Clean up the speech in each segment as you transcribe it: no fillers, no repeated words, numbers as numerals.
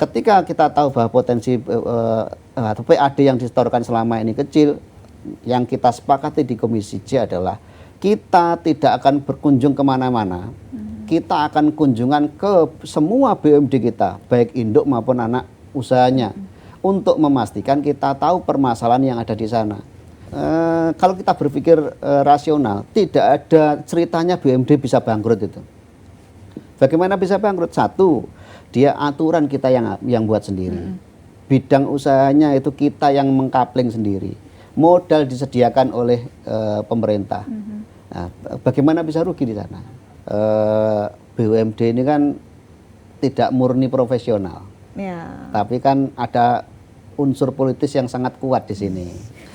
ketika kita tahu bahwa potensi atau PAD yang disetorkan selama ini kecil, yang kita sepakati di Komisi C adalah kita tidak akan berkunjung kemana-mana. Kita akan kunjungan ke semua BUMD kita, baik induk maupun anak usahanya, untuk memastikan kita tahu permasalahan yang ada di sana. Kalau kita berpikir rasional, tidak ada ceritanya BUMD bisa bangkrut itu. Bagaimana bisa bangkrut? Satu, dia aturan kita yang buat sendiri. Bidang usahanya itu kita yang mengkapling sendiri. Modal disediakan oleh pemerintah. Nah, bagaimana bisa rugi di sana? BUMD ini kan tidak murni profesional, tapi kan ada unsur politis yang sangat kuat di sini.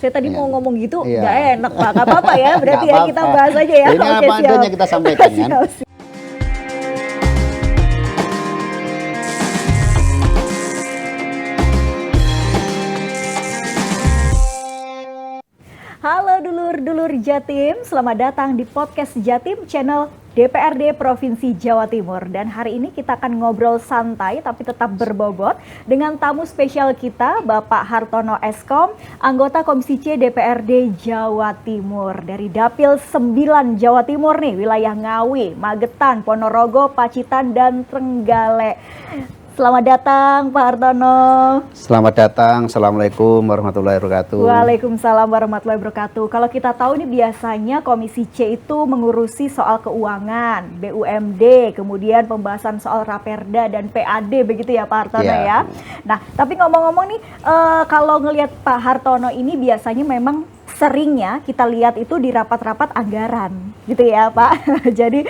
Saya tadi mau ngomong gitu, nggak enak Pak, nggak apa-apa ya, berarti ya kita bahas aja ya. Ini apa adanya kita sampaikan kan. Halo dulur-dulur Jatim, selamat datang di podcast Jatim Channel DPRD Provinsi Jawa Timur. Dan hari ini kita akan ngobrol santai tapi tetap berbobot dengan tamu spesial kita, Bapak Hartono Eskom, anggota Komisi C DPRD Jawa Timur. Dari Dapil 9 Jawa Timur nih, wilayah Ngawi, Magetan, Ponorogo, Pacitan, dan Trenggalek. Selamat datang Pak Hartono. Selamat datang, Assalamualaikum warahmatullahi wabarakatuh. Waalaikumsalam warahmatullahi wabarakatuh. Kalau kita tahu ini biasanya Komisi C itu mengurusi soal keuangan, BUMD, kemudian pembahasan soal Raperda dan PAD begitu ya Pak Hartono ya. Nah, tapi ngomong-ngomong nih, kalau ngelihat Pak Hartono ini biasanya memang seringnya kita lihat itu di rapat-rapat anggaran gitu ya Pak. Jadi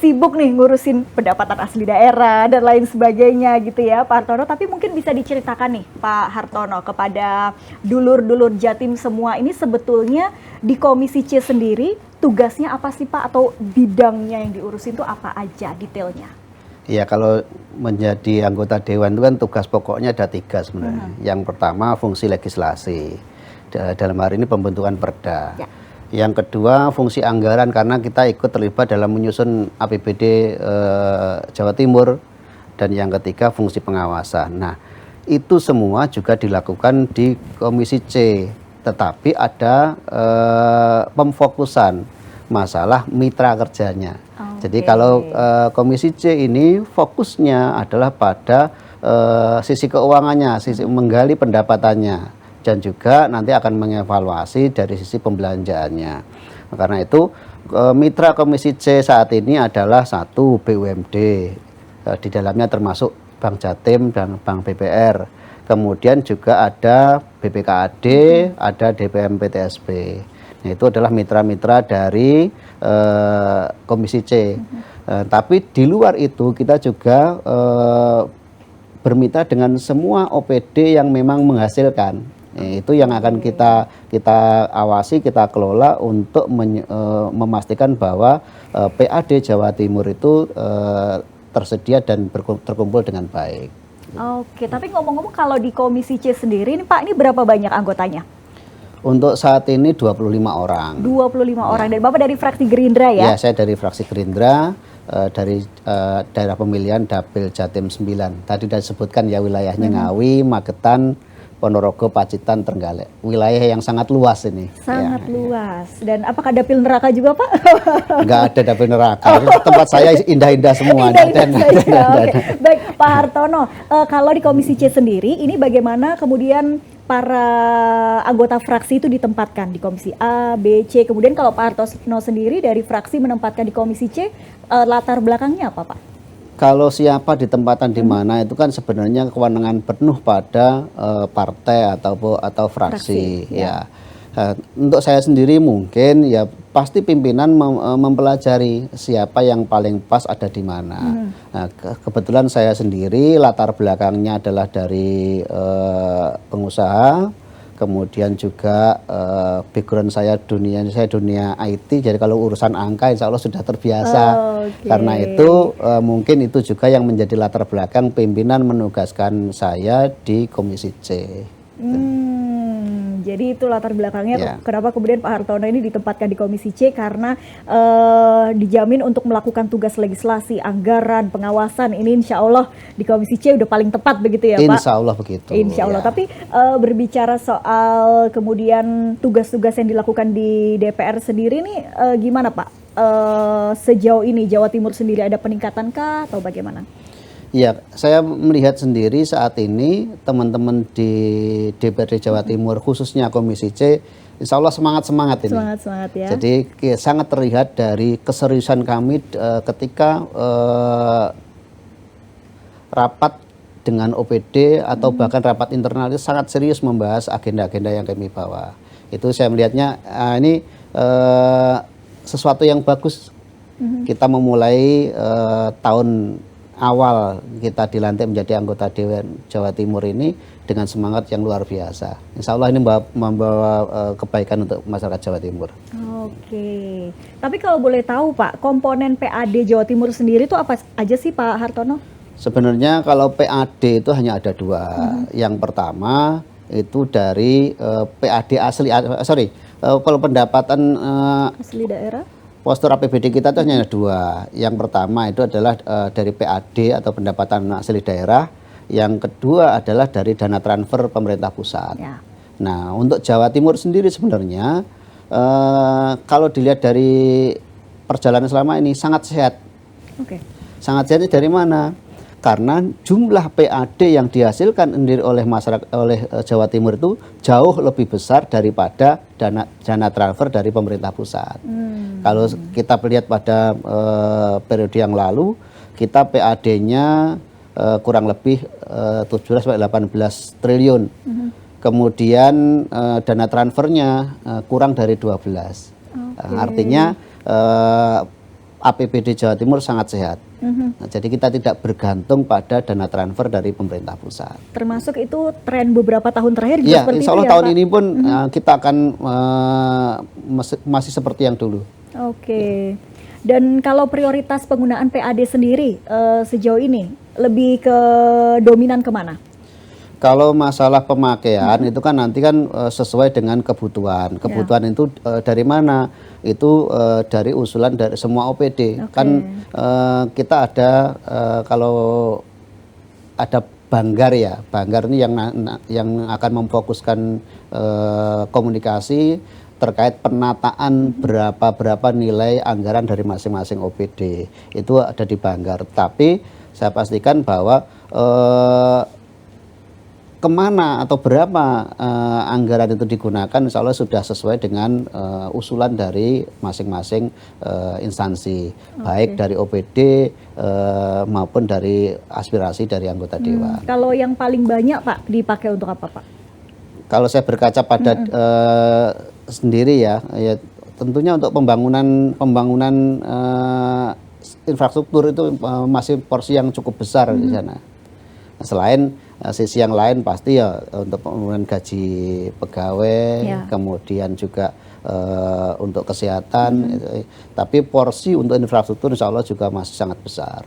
sibuk nih ngurusin pendapatan asli daerah dan lain sebagainya gitu ya Pak Hartono. Tapi mungkin bisa diceritakan nih Pak Hartono kepada dulur-dulur Jatim semua ini, sebetulnya di Komisi C sendiri tugasnya apa sih Pak, atau bidangnya yang diurusin itu apa aja detailnya? Iya, kalau menjadi anggota Dewan itu kan tugas pokoknya ada 3 sebenarnya. Yang pertama fungsi legislasi, dalam hari ini pembentukan perda. Yang kedua fungsi anggaran, karena kita ikut terlibat dalam menyusun APBD Jawa Timur. Dan yang ketiga fungsi pengawasan. Nah, itu semua juga dilakukan di Komisi C, tetapi ada pemfokusan masalah mitra kerjanya. Jadi kalau Komisi C ini fokusnya adalah pada sisi keuangannya, sisi menggali pendapatannya, dan juga nanti akan mengevaluasi dari sisi pembelanjaannya. Karena itu mitra Komisi C saat ini adalah 1 BUMD, di dalamnya termasuk Bank Jatim dan Bank BPR. Kemudian juga ada BPKAD, ada DPM PTSB. Nah, itu adalah mitra-mitra dari Komisi C. Tapi di luar itu kita juga bermitra dengan semua OPD yang memang menghasilkan. Itu yang akan kita awasi, kita kelola untuk memastikan bahwa PAD Jawa Timur itu tersedia dan terkumpul dengan baik. Oke, tapi ngomong-ngomong kalau di Komisi C sendiri ini Pak, ini berapa banyak anggotanya? Untuk saat ini 25 orang. 25 orang, dan Bapak dari fraksi Gerindra ya? Ya, saya dari fraksi Gerindra, dari daerah pemilihan Dapil Jatim 9. Tadi sudah disebutkan ya wilayahnya Ngawi, Magetan, Ponorogo, Pacitan, Trenggalek. Wilayah yang sangat luas ini. Sangat luas. Dan apakah dapil neraka juga Pak? Enggak ada dapil neraka. Tempat saya indah-indah semua. Baik, Pak Hartono, kalau di Komisi C sendiri, ini bagaimana kemudian para anggota fraksi itu ditempatkan di Komisi A, B, C. Kemudian kalau Pak Hartono sendiri dari fraksi menempatkan di Komisi C, latar belakangnya apa Pak? Kalau siapa ditempatkan di mana itu kan sebenarnya kewenangan penuh pada partai atau fraksi. Ya. Untuk saya sendiri mungkin ya pasti pimpinan mempelajari siapa yang paling pas ada di mana. Nah, kebetulan saya sendiri latar belakangnya adalah dari pengusaha. Kemudian juga background saya dunia IT, jadi kalau urusan angka insya Allah sudah terbiasa. Karena itu mungkin itu juga yang menjadi latar belakang pimpinan menugaskan saya di Komisi C. Jadi itu latar belakangnya Ya. kenapa kemudian Pak Hartono ini ditempatkan di Komisi C, karena dijamin untuk melakukan tugas legislasi, anggaran, pengawasan. Ini insya Allah di Komisi C udah paling tepat begitu ya Pak? Insya Allah begitu. Insya Allah. Ya. Tapi berbicara soal kemudian tugas-tugas yang dilakukan di DPR sendiri nih gimana Pak? Sejauh ini Jawa Timur sendiri ada peningkatan kah atau bagaimana? Ya, saya melihat sendiri saat ini teman-teman di DPRD Jawa Timur khususnya Komisi C, insya Allah semangat-semangat ini. Semangat-semangat ya. Jadi sangat terlihat dari keseriusan kami ketika rapat dengan OPD atau bahkan rapat internal itu sangat serius membahas agenda-agenda yang kami bawa. Itu saya melihatnya ini sesuatu yang bagus. Kita memulai tahun awal kita dilantik menjadi anggota Dewan Jawa Timur ini dengan semangat yang luar biasa. Insya Allah ini membawa kebaikan untuk masyarakat Jawa Timur. Oke, tapi kalau boleh tahu Pak, komponen PAD Jawa Timur sendiri itu apa aja sih Pak Hartono? Sebenarnya kalau PAD itu hanya ada dua. Yang pertama itu dari PAD asli, kalau pendapatan Asli daerah? postur APBD kita itu hanya dua. Yang pertama itu adalah dari PAD atau pendapatan asli daerah. Yang kedua adalah dari dana transfer pemerintah pusat. Ya. Nah, untuk Jawa Timur sendiri sebenarnya kalau dilihat dari perjalanan selama ini sangat sehat. Oke. Sangat sehat dari mana? Karena jumlah PAD yang dihasilkan sendiri oleh masyarakat, oleh Jawa Timur itu jauh lebih besar daripada dana transfer dari pemerintah pusat. Kalau kita lihat pada periode yang lalu, kita PAD-nya kurang lebih 17-18 triliun. Kemudian dana transfernya kurang dari 12. Artinya APBD Jawa Timur sangat sehat. Nah, jadi kita tidak bergantung pada dana transfer dari pemerintah pusat. Termasuk itu tren beberapa tahun terakhir juga Ya, seperti insya itu Allah ya tahun Pak? ini pun kita akan masih seperti yang dulu. Oke. Dan kalau prioritas penggunaan PAD sendiri sejauh ini lebih ke dominan kemana? Kalau masalah pemakaian itu kan nanti kan sesuai dengan kebutuhan. Kebutuhan itu dari mana? Itu dari usulan dari semua OPD. Kan kita ada kalau ada Banggar ya. Banggar ini yang akan memfokuskan komunikasi terkait penataan berapa nilai anggaran dari masing-masing OPD. Itu ada di Banggar. Tapi saya pastikan bahwa kemana atau berapa anggaran itu digunakan, insya Allah sudah sesuai dengan usulan dari masing-masing instansi, baik dari OPD maupun dari aspirasi dari anggota Dewan. Kalau yang paling banyak Pak dipakai untuk apa Pak? Kalau saya berkaca pada sendiri ya tentunya untuk pembangunan infrastruktur itu masih porsi yang cukup besar di sana. Selain sisi yang lain pasti ya untuk pembangunan gaji pegawai, kemudian juga untuk kesehatan, tapi porsi untuk infrastruktur insya Allah juga masih sangat besar.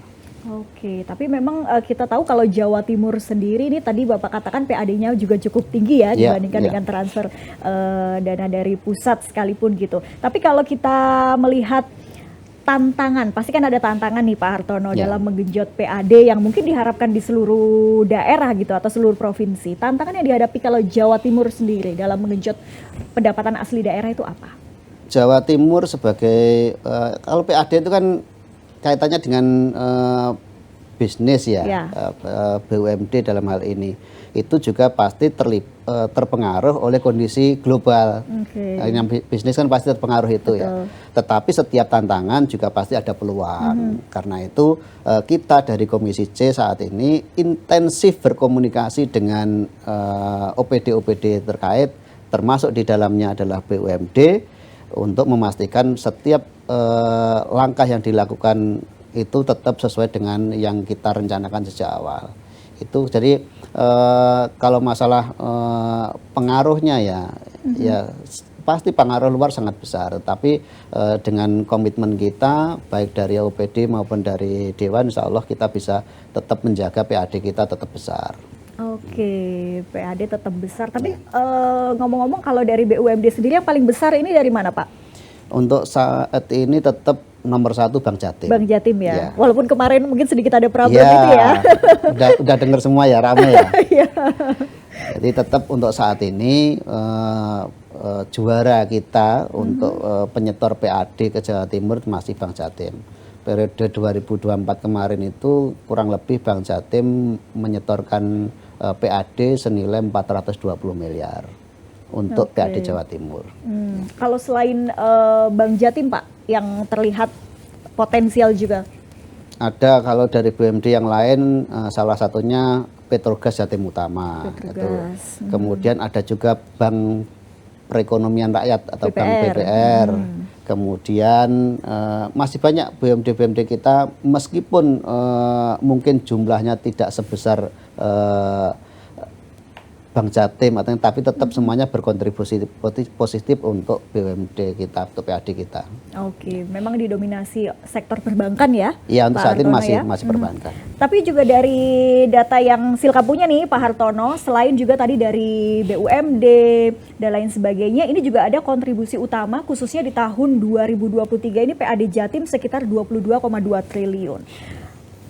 Oke, tapi memang kita tahu kalau Jawa Timur sendiri ini tadi Bapak katakan PAD-nya juga cukup tinggi ya dibandingkan dengan transfer dana dari pusat sekalipun gitu. Tapi kalau kita melihat tantangan, pasti kan ada tantangan nih Pak Hartono dalam menggenjot PAD yang mungkin diharapkan di seluruh daerah gitu atau seluruh provinsi. Tantangan yang dihadapi kalau Jawa Timur sendiri dalam menggenjot pendapatan asli daerah itu apa? Jawa Timur sebagai kalau PAD itu kan kaitannya dengan bisnis ya, BUMD dalam hal ini. Itu juga pasti terpengaruh oleh kondisi global. Yang bisnis kan pasti terpengaruh itu. Betul. Ya. Tetapi setiap tantangan juga pasti ada peluang. Karena itu kita dari Komisi C saat ini intensif berkomunikasi dengan OPD-OPD terkait, termasuk di dalamnya adalah BUMD, untuk memastikan setiap langkah yang dilakukan itu tetap sesuai dengan yang kita rencanakan sejak awal. Itu jadi kalau masalah pengaruhnya ya pasti pengaruh luar sangat besar, tapi dengan komitmen kita baik dari OPD maupun dari Dewan, insya Allah kita bisa tetap menjaga PAD kita tetap besar. Oke, PAD tetap besar. Tapi ngomong-ngomong kalau dari BUMD sendiri yang paling besar ini dari mana, Pak? Untuk saat ini tetap nomor 1 Bank Jatim. Bank Jatim ya. Iya. Walaupun kemarin mungkin sedikit ada problem Ya, itu ya. udah dengar semua ya, rame ya. Iya. Jadi tetap untuk saat ini juara kita untuk penyetor PAD ke Jawa Timur masih Bank Jatim. Periode 2024 kemarin itu kurang lebih Bank Jatim menyetorkan PAD senilai 420 miliar untuk Oke. PAD Jawa Timur. Kalau selain Bank Jatim, Pak, yang terlihat potensial juga. Ada kalau dari BUMD yang lain salah satunya Petrogas Jatim Utama. Petrogas. Itu. Kemudian ada juga Bank Perekonomian Rakyat atau Bank BPR. BPR. Kemudian masih banyak BUMD-BUMD kita meskipun mungkin jumlahnya tidak sebesar Bank Jatim, tapi tetap semuanya berkontribusi positif untuk BUMD kita, untuk PAD kita. Oke, memang didominasi sektor perbankan ya? Iya, untuk Pak saat ini Hartono masih perbankan. Tapi juga dari data yang Silka punya nih Pak Hartono, selain juga tadi dari BUMD dan lain sebagainya, ini juga ada kontribusi utama khususnya di tahun 2023 ini PAD Jatim sekitar 22,2 triliun.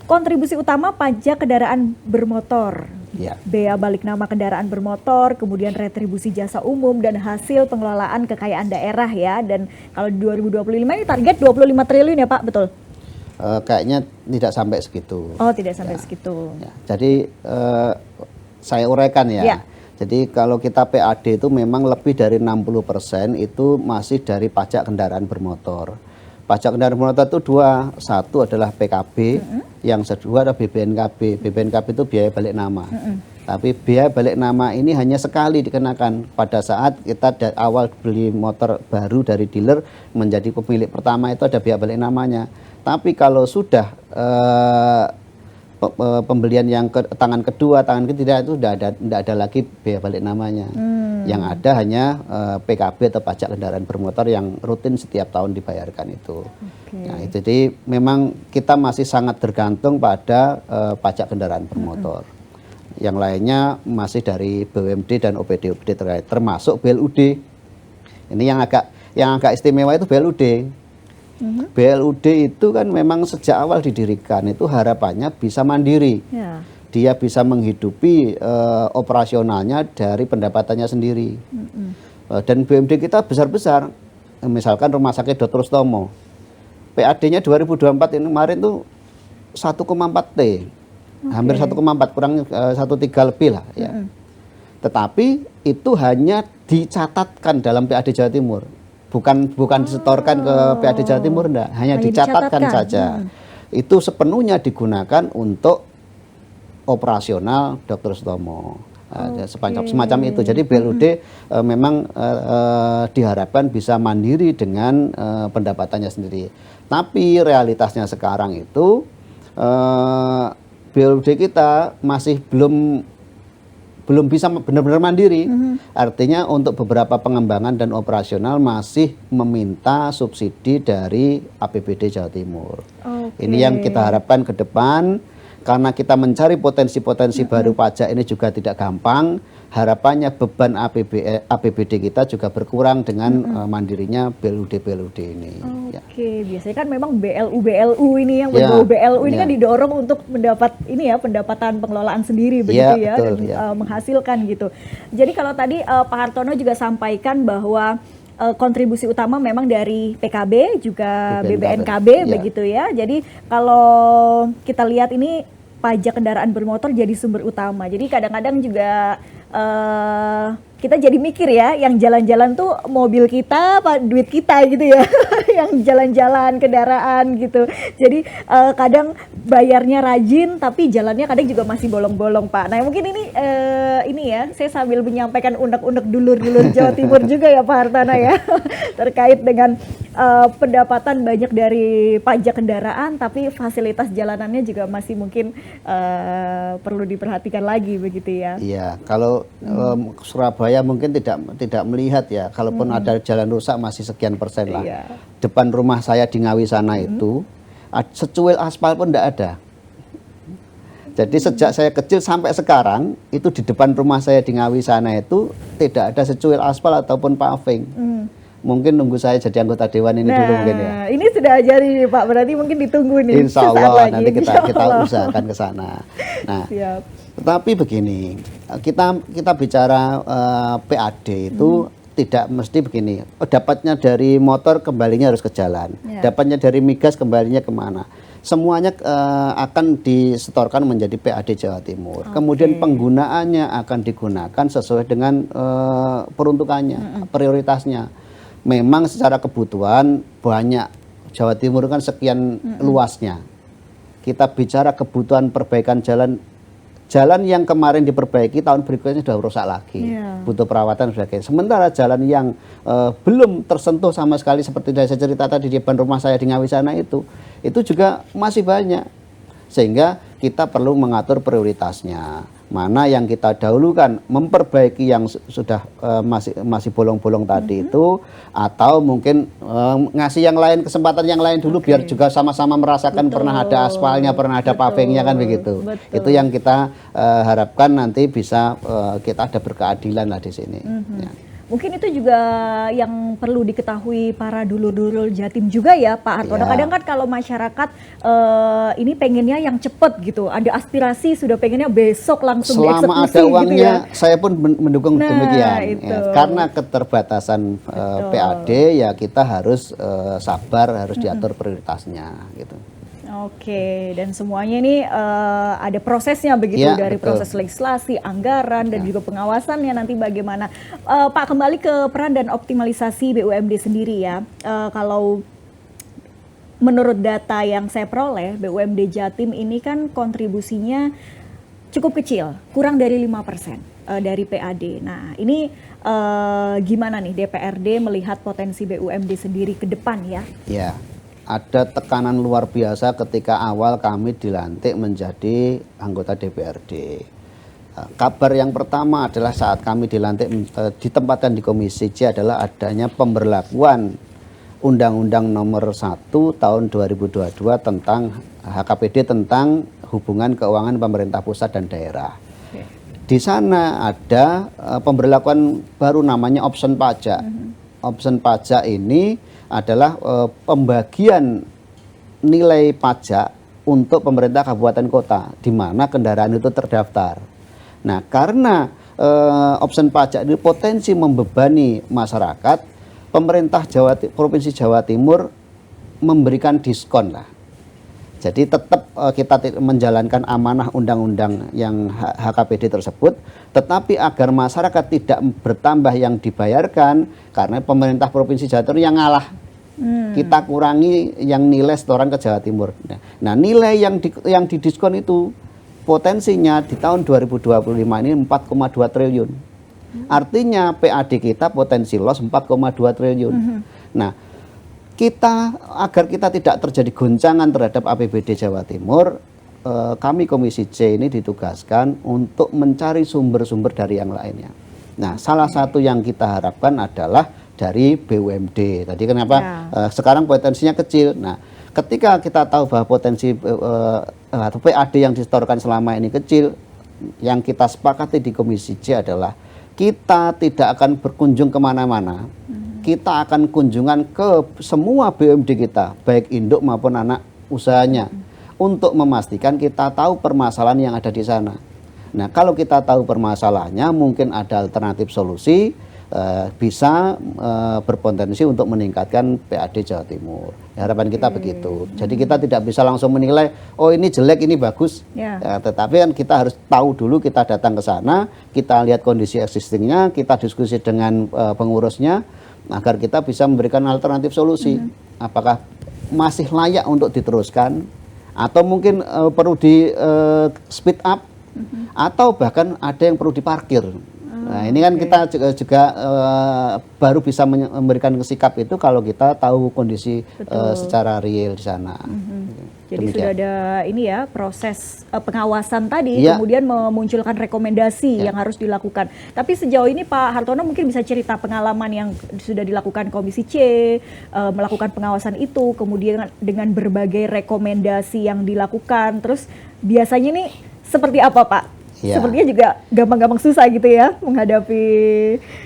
Kontribusi utama pajak kendaraan bermotor, Ya. bea balik nama kendaraan bermotor, kemudian retribusi jasa umum dan hasil pengelolaan kekayaan daerah ya. Dan kalau di 2025 ini target 25 triliun ya Pak, betul? Kayaknya tidak sampai segitu. Oh, tidak sampai segitu. Ya, jadi saya uraikan ya. Ya. Jadi kalau kita PAD itu memang lebih dari 60% itu masih dari pajak kendaraan bermotor. Pajak kendaraan bermotor itu dua, satu adalah PKB, yang kedua adalah BPNKB. BPNKB itu biaya balik nama. Tapi biaya balik nama ini hanya sekali dikenakan pada saat kita awal beli motor baru dari dealer menjadi pemilik pertama itu ada biaya balik namanya. Tapi kalau sudah pembelian yang tangan kedua, tangan ketiga itu tidak ada lagi biaya balik namanya. Yang ada hanya PKB atau pajak kendaraan bermotor yang rutin setiap tahun dibayarkan itu. Nah, itu jadi memang kita masih sangat tergantung pada pajak kendaraan bermotor. Yang lainnya masih dari BUMD dan OPD-OPD terkait, termasuk BLUD. Ini yang agak istimewa itu BLUD. BLUD itu kan memang sejak awal didirikan itu harapannya bisa mandiri. Ya. Dia bisa menghidupi operasionalnya dari pendapatannya sendiri. Dan BUMD kita besar-besar. Misalkan Rumah Sakit Dr. Sutomo. PAD-nya 2024 ini kemarin tuh 1,4 T. Hampir 1,4, kurang 1,3 lebih lah ya. Tetapi itu hanya dicatatkan dalam PAD Jawa Timur. Bukan disetorkan ke PAD Jawa Timur, enggak, hanya dicatatkan saja. Itu sepenuhnya digunakan untuk operasional Dr. Sutomo. Semacam itu. Jadi BLUD memang diharapkan bisa mandiri dengan pendapatannya sendiri. Tapi realitasnya sekarang itu BLUD kita masih belum bisa benar-benar mandiri. Artinya untuk beberapa pengembangan dan operasional masih meminta subsidi dari APBD Jawa Timur. Ini yang kita harapkan ke depan, karena kita mencari potensi-potensi baru pajak ini juga tidak gampang. Harapannya beban APBD kita juga berkurang dengan mandirinya BLUD ini. Oke, biasanya kan memang BLU ini yang berbau BLU ini kan didorong untuk mendapat ini ya pendapatan pengelolaan sendiri begitu ya, betul, dan menghasilkan gitu. Jadi kalau tadi Pak Hartono juga sampaikan bahwa kontribusi utama memang dari PKB juga BPNKB begitu ya. Jadi kalau kita lihat ini pajak kendaraan bermotor jadi sumber utama. Jadi kadang-kadang juga kita jadi mikir ya, yang jalan-jalan tuh mobil kita apa duit kita gitu ya. Yang jalan-jalan kendaraan gitu. Jadi kadang bayarnya rajin tapi jalannya kadang juga masih bolong-bolong Pak. Nah mungkin ini ya, saya sambil menyampaikan unek-unek dulur-dulur Jawa Timur juga ya Pak Hartono ya. Terkait dengan pendapatan banyak dari pajak kendaraan tapi fasilitas jalanannya juga masih mungkin perlu diperhatikan lagi begitu ya. Iya, kalau Surabaya mungkin tidak melihat ya, kalaupun ada jalan rusak masih sekian persen lah. Depan rumah saya di Ngawi sana itu secuil aspal pun tidak ada. Jadi sejak saya kecil sampai sekarang itu di depan rumah saya di Ngawi sana itu tidak ada secuil aspal ataupun paving. Mungkin nunggu saya jadi anggota dewan ini dulu mungkin ya. Ini sudah ajari nih Pak, berarti mungkin ditunggu nih. Insya sesaat Allah lagi. nanti Insya kita Allah. usahakan ke sana. Nah, Siap. tetapi begini, kita bicara PAD itu tidak mesti begini. Dapatnya dari motor kembalinya harus ke jalan. Ya. Dapatnya dari migas kembalinya kemana? Semuanya akan disetorkan menjadi PAD Jawa Timur. Kemudian penggunaannya akan digunakan sesuai dengan peruntukannya, prioritasnya. Memang secara kebutuhan banyak. Jawa Timur kan sekian luasnya. Kita bicara kebutuhan perbaikan jalan yang kemarin diperbaiki tahun berikutnya sudah rusak lagi, butuh perawatan dan sebagainya. Sementara jalan yang belum tersentuh sama sekali seperti saya cerita tadi di depan rumah saya di Ngawi sana itu juga masih banyak. Sehingga kita perlu mengatur prioritasnya. Mana yang kita dahulukan, memperbaiki yang sudah masih bolong-bolong tadi itu, atau mungkin ngasih yang lain, kesempatan yang lain dulu biar juga sama-sama merasakan pernah ada aspalnya, pernah ada pavingnya kan begitu. Itu yang kita harapkan nanti bisa kita ada berkeadilan lah di sini. Ya. Mungkin itu juga yang perlu diketahui para dulur-dulur Jatim juga ya Pak Hartono. Kadang kan kalau masyarakat ini pengennya yang cepat gitu, ada aspirasi sudah pengennya besok langsung dieksekusi. Selama ada uangnya, gitu ya. saya pun mendukung demikian. Itu. Ya, karena keterbatasan PAD ya kita harus sabar, harus diatur prioritasnya gitu. Oke, dan semuanya ini ada prosesnya begitu, Ya, dari betul. proses legislasi, anggaran, dan juga pengawasannya nanti bagaimana. Pak, kembali ke peran dan optimalisasi BUMD sendiri ya. Kalau menurut data yang saya peroleh, BUMD Jatim ini kan kontribusinya cukup kecil, kurang dari 5% dari PAD. Nah, ini gimana nih DPRD melihat potensi BUMD sendiri ke depan ya? Ya, ada tekanan luar biasa ketika awal kami dilantik menjadi anggota DPRD. Kabar yang pertama adalah saat kami dilantik ditempatkan di Komisi C adalah adanya pemberlakuan Undang-Undang Nomor 1 Tahun 2022 tentang HKPD tentang hubungan keuangan pemerintah pusat dan daerah. Di sana ada pemberlakuan baru namanya option pajak. Option pajak ini adalah pembagian nilai pajak untuk pemerintah kabupaten kota di mana kendaraan itu terdaftar. Nah, karena option pajak ini potensi membebani masyarakat, pemerintah Provinsi Jawa Timur memberikan diskon lah. Jadi tetap kita menjalankan amanah undang-undang yang HKPD tersebut, tetapi agar masyarakat tidak bertambah yang dibayarkan karena pemerintah Provinsi Jawa Timur yang ngalah. Kita kurangi yang nilai setoran ke Jawa Timur. Nah, nilai yang didiskon itu potensinya di tahun 2025 ini 4,2 triliun. Artinya PAD kita potensi loss 4,2 triliun. Nah, agar kita tidak terjadi goncangan terhadap APBD Jawa Timur, kami Komisi C ini ditugaskan untuk mencari sumber-sumber dari yang lainnya. Nah, salah satu yang kita harapkan adalah dari BUMD. Tadi kenapa sekarang potensinya kecil. Nah, ketika kita tahu bahwa potensi atau PAD yang disetorkan selama ini kecil, yang kita sepakati di Komisi C adalah kita tidak akan berkunjung kemana-mana. Kita akan kunjungan ke semua BUMD kita, baik induk maupun anak usahanya, untuk memastikan kita tahu permasalahan yang ada di sana. Nah, kalau kita tahu permasalahannya, mungkin ada alternatif solusi, bisa berpotensi untuk meningkatkan PAD Jawa Timur. Harapan kita begitu. Jadi kita tidak bisa langsung menilai, oh ini jelek, ini bagus. Tetapi kan kita harus tahu dulu, kita datang ke sana, kita lihat kondisi existingnya, kita diskusi dengan pengurusnya, agar kita bisa memberikan alternatif solusi. Apakah masih layak untuk diteruskan, atau mungkin perlu di speed up, atau bahkan ada yang perlu diparkir. Nah, ini kan kita juga baru bisa memberikan sikap itu kalau kita tahu kondisi secara real di sana. Jadi Demikian. sudah ada ini ya proses pengawasan tadi, kemudian memunculkan rekomendasi yang harus dilakukan. Tapi sejauh ini Pak Hartono mungkin bisa cerita pengalaman yang sudah dilakukan Komisi C, melakukan pengawasan itu, kemudian dengan berbagai rekomendasi yang dilakukan. Terus biasanya nih seperti apa Pak? Ya. Sepertinya juga gampang-gampang susah gitu ya menghadapi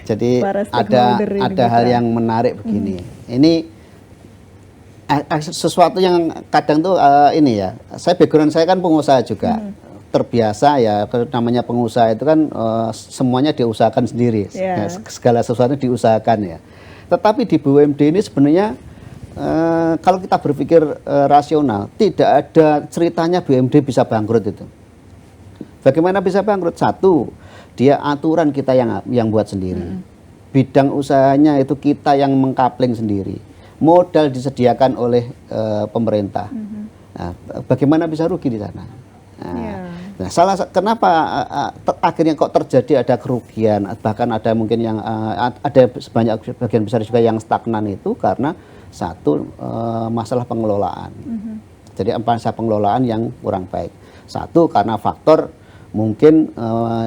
Jadi para stakeholder ini, ada hal yang menarik begini. Ini sesuatu yang kadang tuh ini ya. Saya background saya kan pengusaha juga. Terbiasa ya, namanya pengusaha itu kan semuanya diusahakan sendiri. Yeah. Segala sesuatu diusahakan ya. Tetapi di BUMD ini sebenarnya kalau kita berpikir rasional, tidak ada ceritanya BUMD bisa bangkrut itu. Bagaimana bisa bangkrut? Satu, dia aturan kita yang buat sendiri. Bidang usahanya itu kita yang mengkapling sendiri. Modal disediakan oleh pemerintah. Nah, bagaimana bisa rugi di sana? Nah, kenapa akhirnya kok terjadi ada kerugian, bahkan ada mungkin yang ada sebagian besar juga yang stagnan itu karena satu masalah pengelolaan. Jadi masalah pengelolaan yang kurang baik. Satu karena faktor mungkin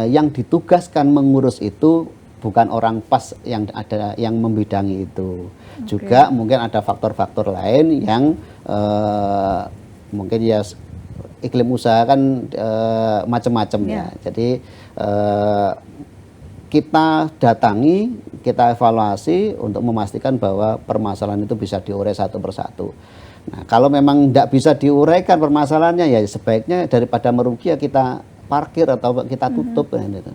yang ditugaskan mengurus itu bukan orang pas yang ada yang membidangi itu. Juga mungkin ada faktor-faktor lain yang mungkin ya iklim usaha kan macam-macam ya. Jadi kita datangi, kita evaluasi untuk memastikan bahwa permasalahan itu bisa diurai satu persatu. Nah, kalau memang tidak bisa diuraikan permasalahannya ya sebaiknya daripada merugi ya kita parkir atau kita tutup gitu.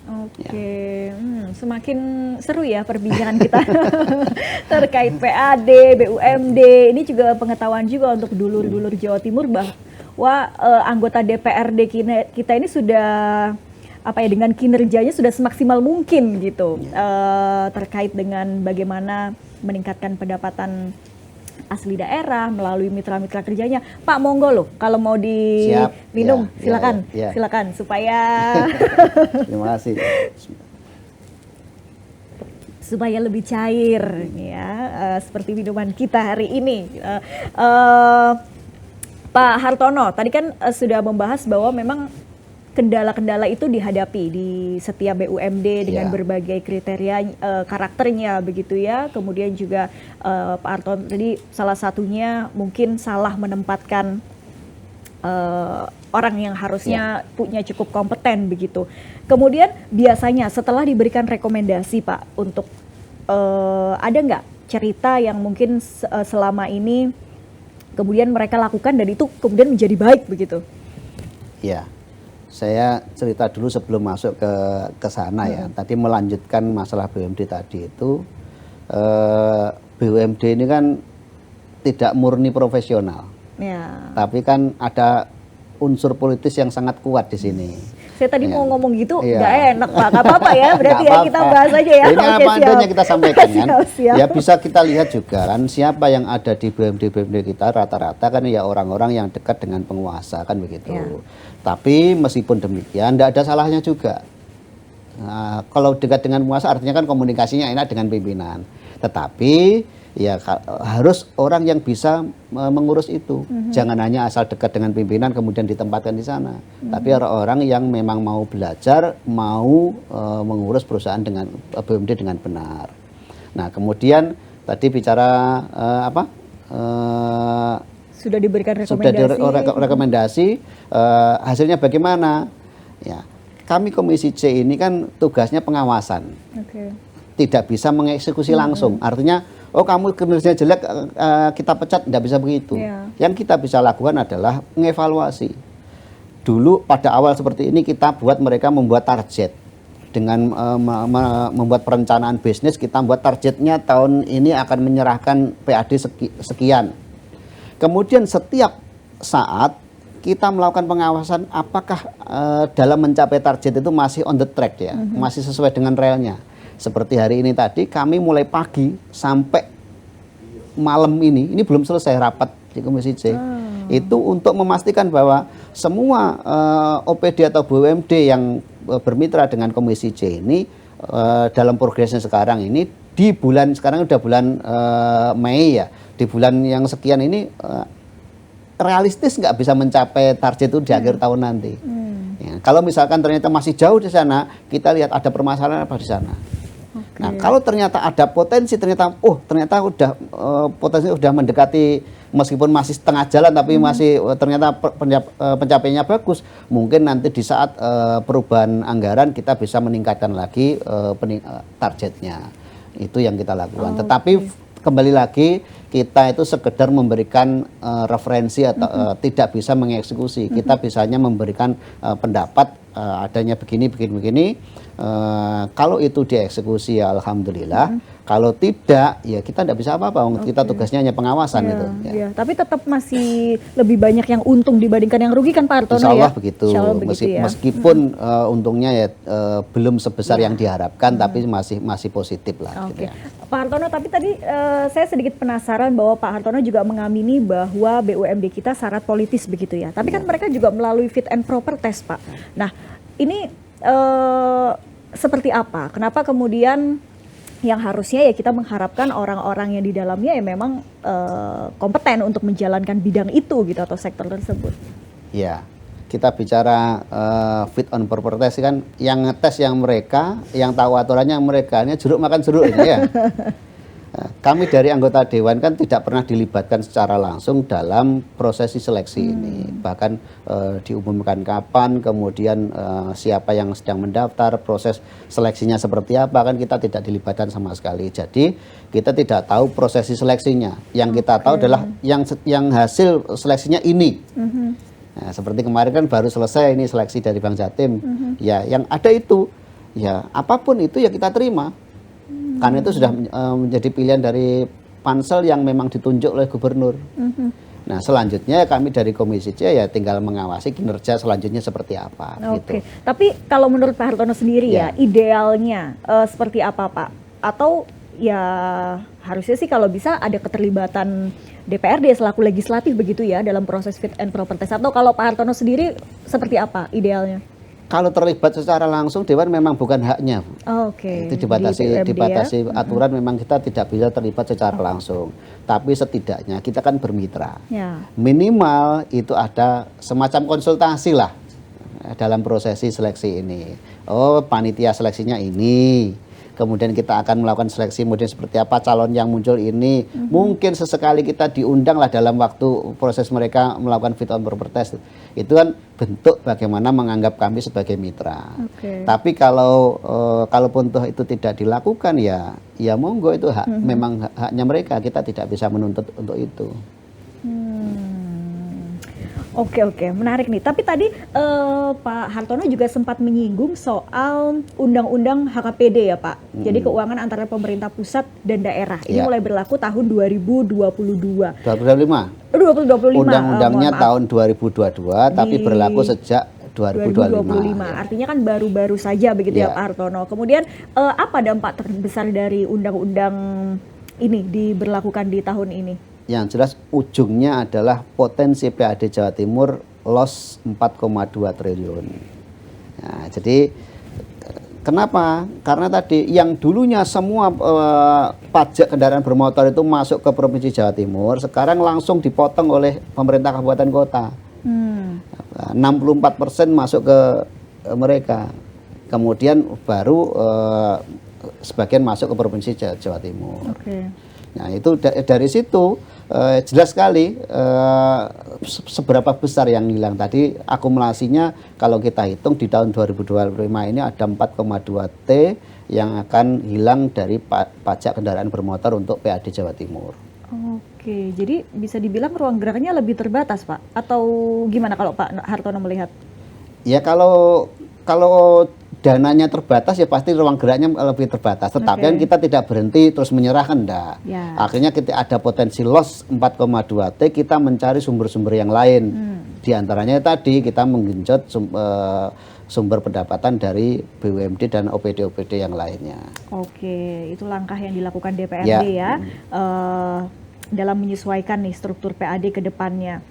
Oke, semakin seru ya perbincangan kita terkait PAD, BUMD. Ini juga pengetahuan juga untuk dulur-dulur Jawa Timur bahwa anggota DPRD kita ini sudah dengan kinerjanya sudah semaksimal mungkin gitu terkait dengan bagaimana meningkatkan pendapatan asli daerah melalui mitra-mitra kerjanya. Pak, monggo loh kalau mau diminum silakan. Silakan supaya terima kasih. Supaya lebih cair ya, seperti minuman kita hari ini. Pak Hartono, tadi kan sudah membahas bahwa memang kendala-kendala itu dihadapi di setiap BUMD dengan berbagai kriteria karakternya begitu ya. Kemudian juga Pak Hartono tadi salah satunya mungkin salah menempatkan orang yang harusnya punya cukup kompeten begitu. Kemudian biasanya setelah diberikan rekomendasi Pak untuk ada nggak cerita yang mungkin selama ini kemudian mereka lakukan dan itu kemudian menjadi baik begitu? Ya. Saya cerita dulu sebelum masuk ke sana ya. Tadi melanjutkan masalah BUMD tadi itu, BUMD ini kan tidak murni profesional, tapi kan ada unsur politis yang sangat kuat di sini. Saya tadi mau ngomong gitu, nggak enak Pak, nggak apa-apa ya, berarti ya kita bahas aja ya. Ini apa adanya kita sampaikan kan, ya bisa kita lihat juga kan siapa yang ada di BUMD kita rata-rata kan ya orang-orang yang dekat dengan penguasa kan begitu. Tapi meskipun demikian, tidak ada salahnya juga. Nah, kalau dekat dengan penguasa artinya kan komunikasinya enak dengan pimpinan. Tetapi ya harus orang yang bisa mengurus itu. Jangan hanya asal dekat dengan pimpinan kemudian ditempatkan di sana. Tapi orang-orang yang memang mau belajar, mau mengurus perusahaan dengan BUMD dengan benar. Nah, kemudian tadi bicara sudah diberikan rekomendasi. Hasilnya bagaimana? Ya, kami Komisi C ini kan tugasnya pengawasan. Tidak bisa mengeksekusi langsung. Artinya, oh kamu kinerja jelek kita pecat, tidak bisa begitu. Yang kita bisa lakukan adalah mengevaluasi. Dulu pada awal seperti ini kita buat mereka membuat target. Dengan membuat perencanaan bisnis, kita membuat targetnya tahun ini akan menyerahkan PAD sekian. Kemudian setiap saat kita melakukan pengawasan apakah dalam mencapai target itu masih on the track ya, masih sesuai dengan relnya. Seperti hari ini tadi kami mulai pagi sampai malam ini belum selesai rapat di Komisi C. Itu untuk memastikan bahwa semua OPD atau BUMD yang bermitra dengan Komisi C ini dalam progresnya sekarang ini di bulan sekarang udah bulan Mei ya. Di bulan yang sekian ini realistis nggak bisa mencapai target itu di akhir tahun nanti. Ya, kalau misalkan ternyata masih jauh di sana, kita lihat ada permasalahan apa di sana. Nah, kalau ternyata ada potensi, ternyata udah potensi udah mendekati, meskipun masih setengah jalan tapi masih ternyata pencapaiannya bagus, mungkin nanti di saat perubahan anggaran kita bisa meningkatkan lagi targetnya. Itu yang kita lakukan. Tetapi kembali lagi, kita itu sekedar memberikan referensi atau tidak bisa mengeksekusi. Kita bisanya memberikan pendapat adanya begini. Kalau itu dieksekusi ya alhamdulillah. Kalau tidak ya kita tidak bisa apa-apa. Kita tugasnya hanya pengawasan gitu. Ya. Tapi tetap masih lebih banyak yang untung dibandingkan yang rugi kan Pak Hartono Insya Allah ya? begitu. Insya Allah begitu ya. Meskipun untungnya ya belum sebesar yang diharapkan, tapi masih positif lah. Gitu ya. Pak Hartono, tapi tadi saya sedikit penasaran bahwa Pak Hartono juga mengamini bahwa BUMD kita syarat politis begitu ya. Tapi kan mereka juga melalui fit and proper test Pak. Nah ini seperti apa? Kenapa kemudian yang harusnya ya kita mengharapkan orang-orang yang di dalamnya ya memang kompeten untuk menjalankan bidang itu gitu atau sektor tersebut? Ya, kita bicara fit on purpose test kan, yang ngetes yang mereka, yang tahu aturannya mereka, ini jeruk makan jeruk ini ya. Kami dari anggota Dewan kan tidak pernah dilibatkan secara langsung dalam prosesi seleksi ini. Bahkan diumumkan kapan, kemudian siapa yang sedang mendaftar, proses seleksinya seperti apa, kan kita tidak dilibatkan sama sekali. Jadi kita tidak tahu prosesi seleksinya. Yang kita tahu adalah yang hasil seleksinya ini. Nah, seperti kemarin kan baru selesai ini seleksi dari Bank Jatim. Ya, yang ada itu, ya apapun itu ya kita terima. Karena itu sudah menjadi pilihan dari pansel yang memang ditunjuk oleh gubernur. Nah selanjutnya kami dari Komisi C ya tinggal mengawasi kinerja selanjutnya seperti apa. Oke. Tapi kalau menurut Pak Hartono sendiri ya idealnya seperti apa Pak? Atau ya harusnya sih kalau bisa ada keterlibatan DPRD selaku legislatif begitu ya dalam proses fit and proper test. Atau kalau Pak Hartono sendiri seperti apa idealnya? Kalau terlibat secara langsung Dewan memang bukan haknya. Itu dibatasi aturan, memang kita tidak bisa terlibat secara langsung. Tapi setidaknya kita kan bermitra. Minimal itu ada semacam konsultasi lah dalam prosesi seleksi ini. Oh, panitia seleksinya ini. Kemudian kita akan melakukan seleksi kemudian seperti apa calon yang muncul ini. Mungkin sesekali kita diundang lah dalam waktu proses mereka melakukan fit on proper test. Itu kan bentuk bagaimana menganggap kami sebagai mitra. Tapi kalau kalaupun toh itu tidak dilakukan ya monggo itu memang haknya mereka. Kita tidak bisa menuntut untuk itu. Oke, menarik nih. Tapi tadi Pak Hartono juga sempat menyinggung soal Undang-Undang HKPD ya Pak. Jadi keuangan antara pemerintah pusat dan daerah. Ini mulai berlaku tahun 2022. 2025. 2025. Undang-undangnya tahun 2022, tapi berlaku sejak 2025. Artinya kan baru-baru saja begitu ya Pak Hartono. Kemudian apa dampak terbesar dari undang-undang ini diberlakukan di tahun ini? Yang jelas ujungnya adalah potensi PAD Jawa Timur loss 4,2 triliun. Nah, jadi kenapa? Karena tadi yang dulunya semua pajak kendaraan bermotor itu masuk ke Provinsi Jawa Timur, sekarang langsung dipotong oleh pemerintah kabupaten kota. 64% masuk ke mereka. Kemudian baru sebagian masuk ke Provinsi Jawa Timur. Nah, itu dari situ jelas sekali seberapa besar yang hilang. Tadi akumulasinya kalau kita hitung di tahun 2025 ini ada 4,2 T yang akan hilang dari pajak kendaraan bermotor untuk PAD Jawa Timur. Oke, jadi bisa dibilang ruang geraknya lebih terbatas Pak? Atau gimana kalau Pak Hartono melihat? Ya kalau dananya terbatas ya pasti ruang geraknya lebih terbatas. Tetapi kan kita tidak berhenti terus menyerah kan enggak. Akhirnya kita ada potensi loss 4,2 T, kita mencari sumber-sumber yang lain. Di antaranya tadi kita menggenjot sumber pendapatan dari BUMD dan OPD-OPD yang lainnya. Oke, itu langkah yang dilakukan DPRD ya. Dalam menyesuaikan nih struktur PAD ke depannya.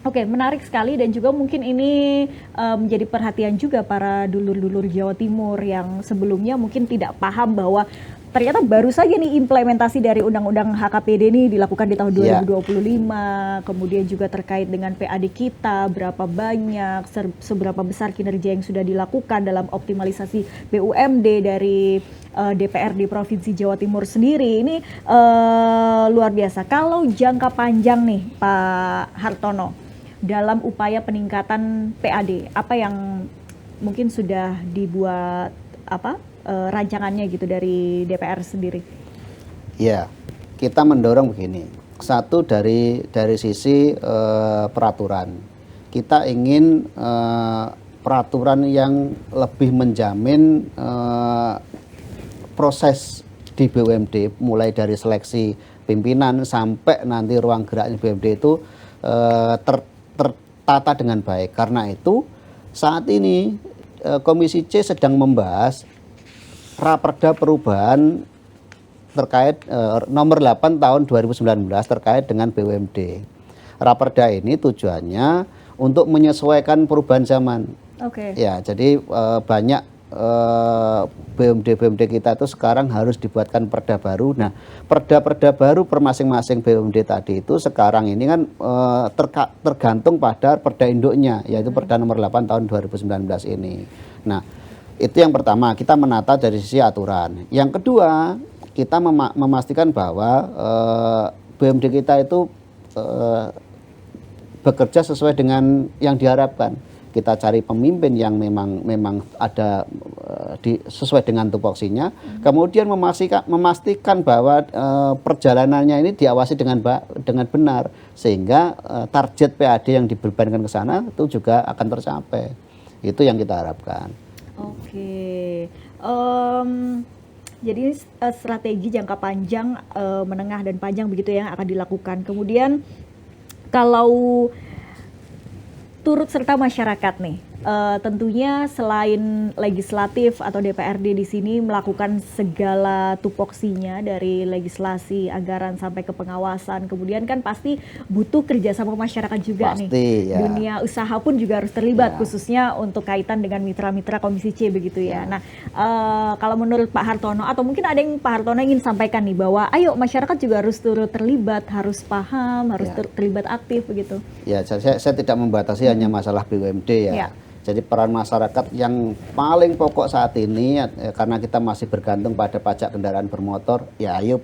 Oke, menarik sekali dan juga mungkin ini menjadi perhatian juga para dulur-dulur Jawa Timur yang sebelumnya mungkin tidak paham bahwa ternyata baru saja nih implementasi dari Undang-Undang HKPD ini dilakukan di tahun 2025, kemudian juga terkait dengan PAD kita, berapa banyak, seberapa besar kinerja yang sudah dilakukan dalam optimalisasi BUMD dari DPRD Provinsi Jawa Timur sendiri. Ini luar biasa. Kalau jangka panjang nih Pak Hartono, dalam upaya peningkatan PAD, apa yang mungkin sudah dibuat rancangannya gitu dari DPR sendiri? Ya, kita mendorong begini. Satu dari sisi peraturan, kita ingin peraturan yang lebih menjamin proses di BUMD, mulai dari seleksi pimpinan sampai nanti ruang geraknya BUMD itu tertata dengan baik. Karena itu saat ini Komisi C sedang membahas Raperda perubahan terkait nomor 8 tahun 2019 terkait dengan BUMD. Raperda ini tujuannya untuk menyesuaikan perubahan zaman. Oke. Ya, jadi banyak BUMD kita itu sekarang harus dibuatkan perda baru. Nah, perda-perda baru per masing-masing BUMD tadi itu sekarang ini kan tergantung pada perda induknya, yaitu Perda nomor 8 tahun 2019 ini. Nah, itu yang pertama, kita menata dari sisi aturan. Yang kedua, kita memastikan bahwa BUMD kita itu bekerja sesuai dengan yang diharapkan. Kita cari pemimpin yang memang ada sesuai dengan tupoksinya. Kemudian memastikan bahwa perjalanannya ini diawasi dengan benar, sehingga target PAD yang dibebankan ke sana itu juga akan tercapai. Itu yang kita harapkan. Oke. Jadi strategi jangka panjang, menengah dan panjang begitu yang akan dilakukan. Kemudian kalau turut serta masyarakat nih, tentunya selain legislatif atau DPRD di sini melakukan segala tupoksinya dari legislasi, anggaran sampai ke pengawasan, kemudian kan pasti butuh kerjasama masyarakat juga pasti, nih. Ya. Dunia usaha pun juga harus terlibat, Ya. khususnya untuk kaitan dengan mitra-mitra Komisi C begitu ya. Nah, kalau menurut Pak Hartono, atau mungkin ada yang Pak Hartono ingin sampaikan nih, bahwa ayo masyarakat juga harus turut terlibat, harus paham, harus terlibat aktif begitu. Ya, saya tidak membatasi hanya masalah BUMD ya. Jadi peran masyarakat yang paling pokok saat ini, karena kita masih bergantung pada pajak kendaraan bermotor, ya ayo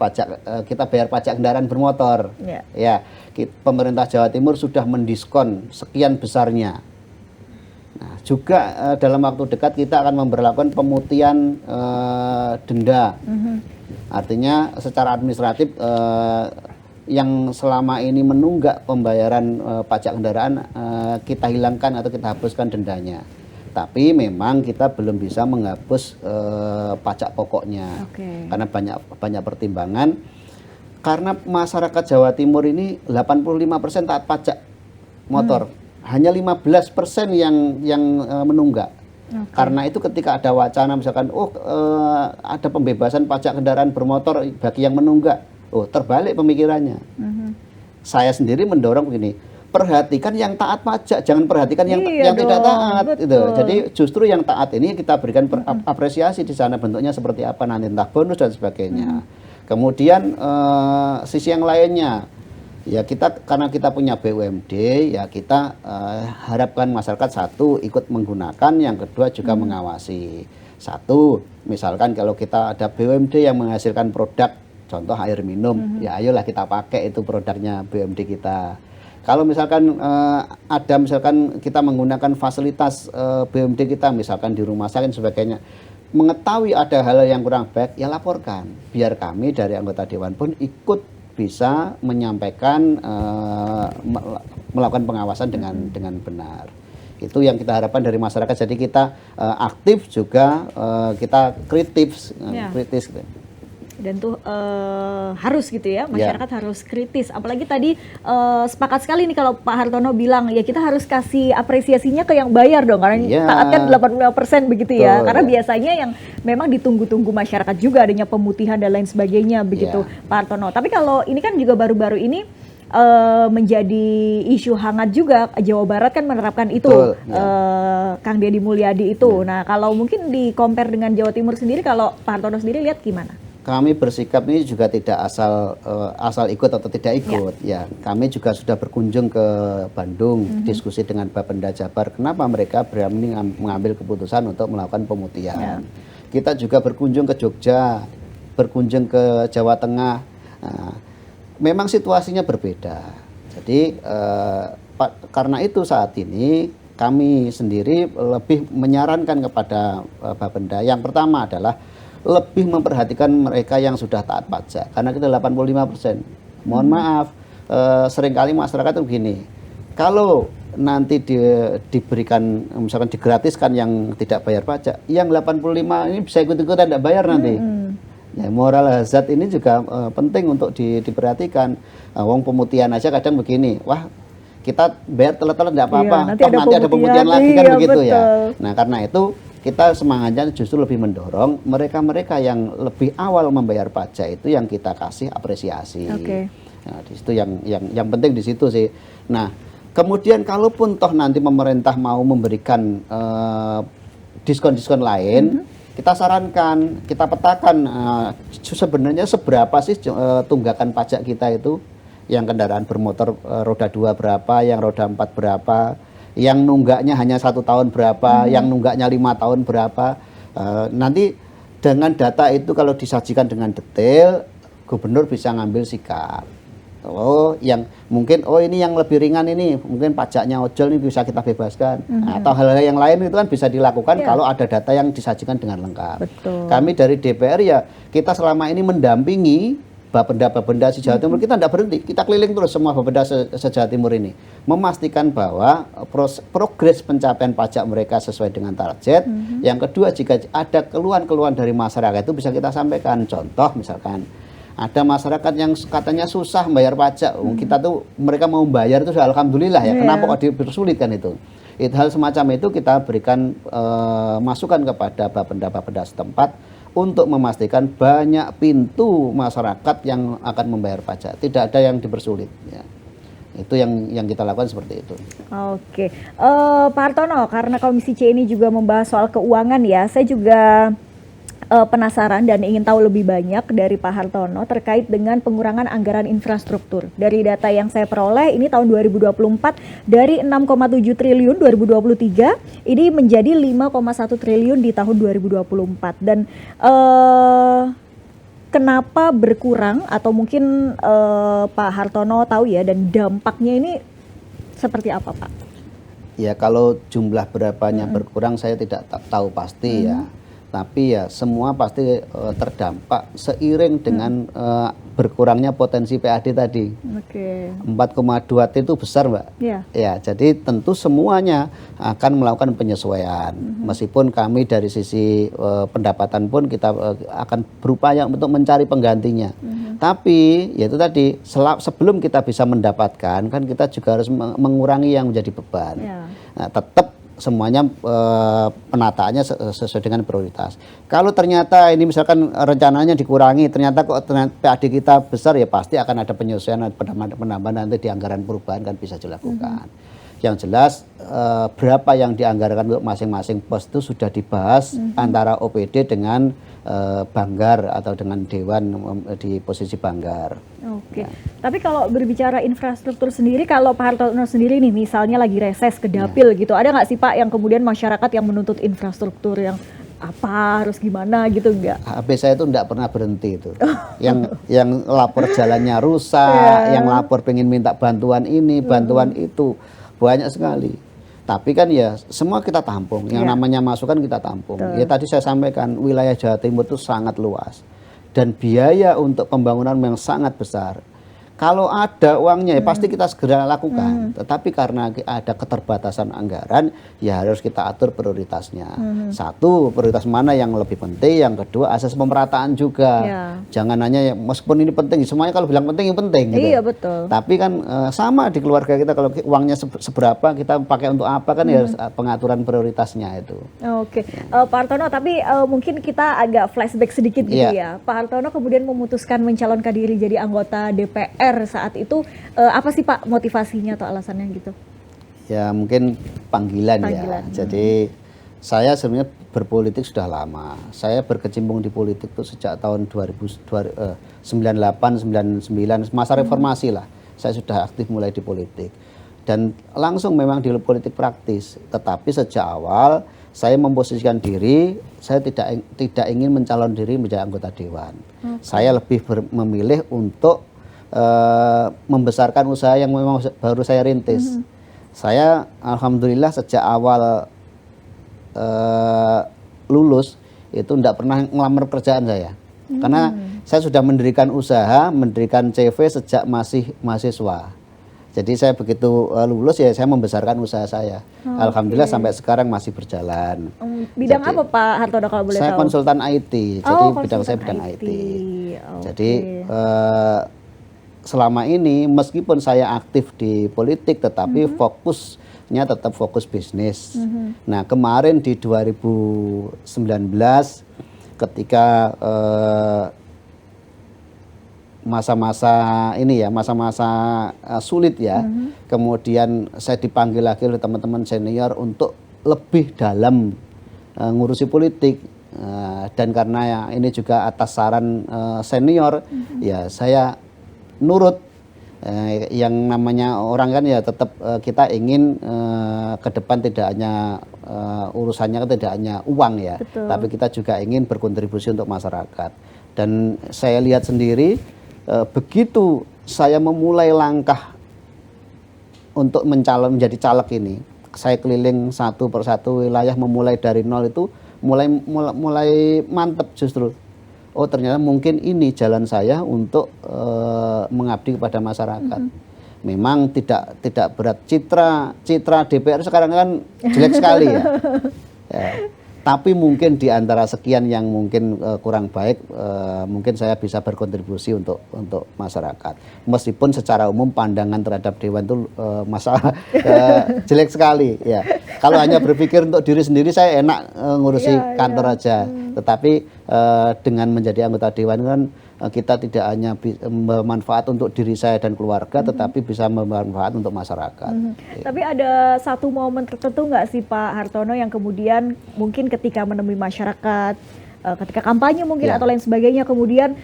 kita bayar pajak kendaraan bermotor. Ya, pemerintah Jawa Timur sudah mendiskon sekian besarnya. Nah, juga dalam waktu dekat kita akan memberlakukan pemutihan denda. Artinya secara administratif yang selama ini menunggak pembayaran pajak kendaraan kita hilangkan atau kita hapuskan dendanya. Tapi memang kita belum bisa menghapus pajak pokoknya. Karena banyak pertimbangan. Karena masyarakat Jawa Timur ini 85% taat pajak motor. Hanya 15% yang menunggak. Karena itu ketika ada wacana misalkan ada pembebasan pajak kendaraan bermotor bagi yang menunggak, terbalik pemikirannya. Saya sendiri mendorong begini, perhatikan yang taat pajak, jangan perhatikan yang tidak taat. Gitu. Jadi justru yang taat ini kita berikan apresiasi di sana, bentuknya seperti apa nanti, entah bonus dan sebagainya. Kemudian sisi yang lainnya, ya karena kita punya BUMD, ya kita harapkan masyarakat satu ikut menggunakan, yang kedua juga mengawasi. Satu, misalkan kalau kita ada BUMD yang menghasilkan produk, contoh air minum, ya ayolah kita pakai itu produknya BUMD kita. Kalau misalkan misalkan kita menggunakan fasilitas BUMD kita, misalkan di rumah sakit dan sebagainya, mengetahui ada hal yang kurang baik, ya laporkan. Biar kami dari anggota Dewan pun ikut bisa menyampaikan, melakukan pengawasan dengan benar. Itu yang kita harapkan dari masyarakat. Jadi kita aktif juga, kita kritis. Gitu. Dan tuh harus gitu ya, masyarakat harus kritis. Apalagi tadi sepakat sekali nih kalau Pak Hartono bilang, ya kita harus kasih apresiasinya ke yang bayar dong, karena taat kan 85% begitu ya. Karena biasanya yang memang ditunggu-tunggu masyarakat juga adanya pemutihan dan lain sebagainya begitu, Pak Hartono. Tapi kalau ini kan juga baru-baru ini menjadi isu hangat juga, Jawa Barat kan menerapkan itu, Kang Deddy Mulyadi itu. Nah, kalau mungkin di compare dengan Jawa Timur sendiri, kalau Pak Hartono sendiri lihat gimana? kami bersikap ini juga tidak asal ikut atau tidak ikut. Ya, kami juga sudah berkunjung ke Bandung, diskusi dengan Bapenda Jabar. Kenapa mereka berani mengambil keputusan untuk melakukan pemutihan? Kita juga berkunjung ke Jogja, berkunjung ke Jawa Tengah. Nah, memang situasinya berbeda. Jadi karena itu saat ini kami sendiri lebih menyarankan kepada Bapenda. Yang pertama adalah lebih memperhatikan mereka yang sudah taat pajak, karena kita 85%. Mohon maaf, seringkali masyarakat itu begini, kalau nanti diberikan, misalkan digratiskan yang tidak bayar pajak, yang 85 ini bisa ikut-ikutan tidak bayar nanti. Ya, moral hazard ini juga penting untuk diperhatikan. Wong pemutihan aja kadang begini, wah kita bayar telat-telat tidak apa-apa, nanti ada pemutihan lagi kan begitu betul. ya. Nah karena itu kita semangatnya justru lebih mendorong mereka-mereka yang lebih awal membayar pajak itu yang kita kasih apresiasi. Nah, di situ yang penting di situ sih. Nah, kemudian kalaupun toh nanti pemerintah mau memberikan diskon-diskon lain, kita sarankan, kita petakan sebenarnya seberapa sih tunggakan pajak kita itu, yang kendaraan bermotor roda 2 berapa, yang roda 4 berapa, yang nunggaknya hanya 1 tahun berapa, yang nunggaknya 5 tahun berapa. Nanti dengan data itu kalau disajikan dengan detail, gubernur bisa ngambil sikap. Oh, yang mungkin ini yang lebih ringan ini, mungkin pajaknya ojol ini bisa kita bebaskan. Atau hal-hal yang lain itu kan bisa dilakukan kalau ada data yang disajikan dengan lengkap. Betul. Kami dari DPR ya, kita selama ini mendampingi Bapenda se Jawa Timur, kita tidak berhenti, kita keliling terus semua Bapenda se Jawa Timur ini, memastikan bahwa progres pencapaian pajak mereka sesuai dengan target. Yang kedua, jika ada keluhan-keluhan dari masyarakat itu bisa kita sampaikan. Contoh misalkan ada masyarakat yang katanya susah bayar pajak, kita tuh mereka mau bayar itu sudah alhamdulillah ya, kenapa kok dipersulit kan itu. Hal semacam itu kita berikan masukan kepada Bapenda setempat untuk memastikan banyak pintu masyarakat yang akan membayar pajak, tidak ada yang dipersulit. Ya. Itu yang kita lakukan seperti itu. Oke, Pak Hartono, karena Komisi C ini juga membahas soal keuangan ya, saya juga penasaran dan ingin tahu lebih banyak dari Pak Hartono terkait dengan pengurangan anggaran infrastruktur. Dari data yang saya peroleh, ini tahun 2024 dari 6,7 triliun 2023 ini menjadi 5,1 triliun di tahun 2024. Dan kenapa berkurang, atau mungkin Pak Hartono tahu ya, dan dampaknya ini seperti apa Pak? Ya, kalau jumlah berapanya berkurang saya tidak tahu pasti ya. Tapi ya semua pasti terdampak seiring dengan berkurangnya potensi PAD tadi. 4,2 T itu besar, Mbak. Ya, jadi tentu semuanya akan melakukan penyesuaian. Meskipun kami dari sisi pendapatan pun kita akan berupaya untuk mencari penggantinya. Tapi ya itu tadi, sebelum kita bisa mendapatkan kan kita juga harus mengurangi yang menjadi beban. Nah, tetap semuanya penataannya sesuai dengan prioritas. Kalau ternyata ini misalkan rencananya dikurangi, ternyata kok PAD kita besar, ya pasti akan ada penyesuaian, penambahan nanti di anggaran perubahan kan bisa dilakukan. Yang jelas berapa yang dianggarkan untuk masing-masing pos itu sudah dibahas antara OPD dengan Banggar atau dengan Dewan di posisi Banggar. Ya. Tapi kalau berbicara infrastruktur sendiri, kalau Pak Hartono sendiri nih misalnya lagi reses ke dapil gitu, ada nggak sih Pak yang kemudian masyarakat yang menuntut infrastruktur yang apa harus gimana gitu enggak? HP saya itu enggak pernah berhenti itu. Yang lapor jalannya rusak, yang lapor pengen minta bantuan ini, bantuan itu, banyak sekali. Tapi kan ya semua kita tampung, yang namanya masukan kita tampung. Ya tadi saya sampaikan, wilayah Jawa Timur itu sangat luas dan biaya untuk pembangunan memang sangat besar. Kalau ada uangnya ya pasti kita segera lakukan. Tetapi karena ada keterbatasan anggaran, ya harus kita atur prioritasnya. Satu, prioritas mana yang lebih penting. Yang kedua, asas pemerataan juga. Jangan hanya meskipun ini penting, semuanya kalau bilang penting, yang penting. Gitu. Iya betul. Tapi kan sama di keluarga kita, kalau uangnya seberapa, kita pakai untuk apa kan ya harus pengaturan prioritasnya itu. Pak Hartono, tapi mungkin kita agak flashback sedikit gitu ya. Pak Hartono kemudian memutuskan mencalonkan diri jadi anggota DPR saat itu, apa sih Pak motivasinya atau alasannya gitu? Ya mungkin panggilan. Ya. Jadi Saya sebenarnya berpolitik sudah lama. Saya berkecimpung di politik itu sejak tahun 98, 99, masa reformasi lah. Saya sudah aktif mulai di politik. Dan langsung memang di politik praktis. Tetapi sejak awal saya memposisikan diri, saya tidak ingin mencalon diri menjadi anggota dewan. Saya lebih memilih untuk membesarkan usaha yang memang baru saya rintis. Saya alhamdulillah sejak awal lulus itu tidak pernah ngelamar kerjaan saya. Karena saya sudah mendirikan usaha, mendirikan CV sejak masih mahasiswa. Jadi saya begitu lulus ya saya membesarkan usaha saya. Alhamdulillah sampai sekarang masih berjalan. Bidang apa Pak Hartono kalau boleh tahu? Saya konsultan IT. Jadi bidang saya bidang IT. Jadi selama ini meskipun saya aktif di politik tetapi fokusnya tetap fokus bisnis. Nah, kemarin di 2019 ketika masa-masa ini ya, masa-masa sulit ya. Kemudian saya dipanggil lagi oleh teman-teman senior untuk lebih dalam ngurusi politik. Dan karena ya ini juga atas saran senior, ya saya nurut. Yang namanya orang kan ya tetap kita ingin ke depan tidak hanya urusannya tidak hanya uang ya, tapi kita juga ingin berkontribusi untuk masyarakat. Dan saya lihat sendiri begitu saya memulai langkah untuk menjadi caleg ini, saya keliling satu persatu wilayah memulai dari nol itu mulai mantep justru. Oh ternyata mungkin ini jalan saya untuk mengabdi kepada masyarakat. Memang tidak berat, citra DPR sekarang kan jelek sekali ya. Tapi mungkin di antara sekian yang mungkin kurang baik, mungkin saya bisa berkontribusi untuk masyarakat. Meskipun secara umum pandangan terhadap dewan itu masalah jelek sekali. Ya, kalau hanya berpikir untuk diri sendiri saya enak ngurusi kantor aja. Tetapi dengan menjadi anggota dewan kan kita tidak hanya bermanfaat untuk diri saya dan keluarga, tetapi bisa bermanfaat untuk masyarakat. Tapi ada satu momen tertentu nggak sih Pak Hartono yang kemudian mungkin ketika menemui masyarakat, ketika kampanye mungkin atau lain sebagainya, kemudian